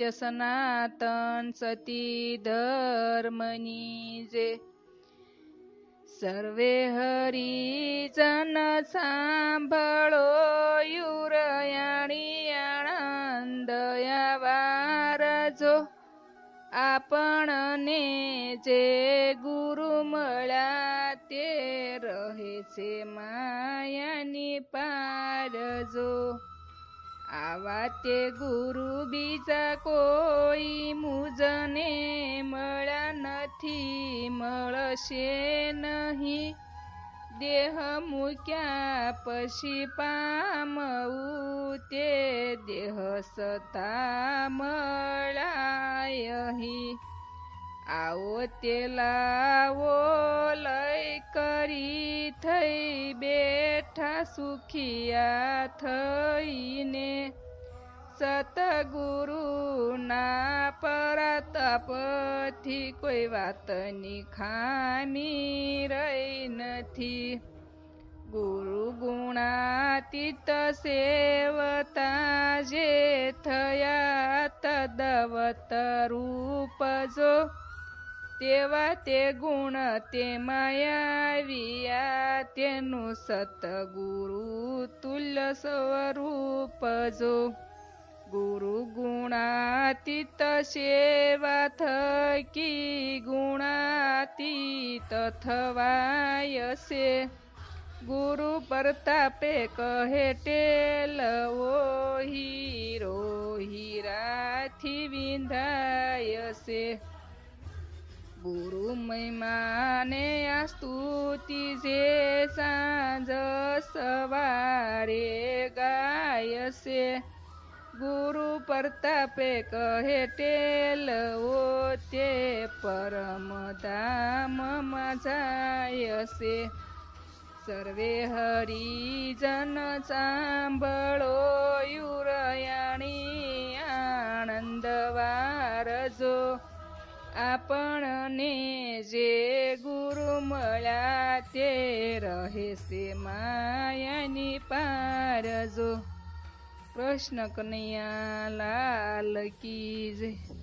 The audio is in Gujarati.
सत्य सनातन सती धर्मनी जे। सर्वे हरिजन सांभळो युरयाणी आनंदया वारजो। आपणने जे गुरु मळ्या ते रहेसे मायानी पारजो। आवा ते गुरु बीजा કોઈ મુજને મળ્યા નથી મળશે નહીં। દેહ મૂક્યા પછી પામવું તે દેહ સતા મળાય અહીં। આવો તે લાવો લઈ કરી થઈ બેઠા સુખિયા થઈને। સતગુરુના પ્રતાપથી કોઈ વાતની ખામી રહી નથી। ગુરુ ગુણાતીત સેવતા જે થયા તદવત રૂપ જો। તેવા તે ગુણ તેમાં આવ્યા તેનું સતગુરુ તુલ્ય સ્વરૂપ જો। ગુરુ ગુણાતીત સેવા થકી ગુણાતીત થવાય છે। ગુરુ પ્રતાપે કહે ટેલવો હીરો હીરાથી વિંધાય છે। ગુરુ મહિમાને આ સ્તુતિ જે સાંજ સવારે ગાય છે। ગુરુ પ્રતાપે કહે ટેલવો તે પરમ ધામમાં જાય છે। સર્વે હરિજન સાંભળો યુરયાણી આનંદ વારજો। આપણને જે ગુરુ મળ્યા તે રહેશે માયાની પારજો। કૃષ્ણ કનૈયા લાલ કી જય।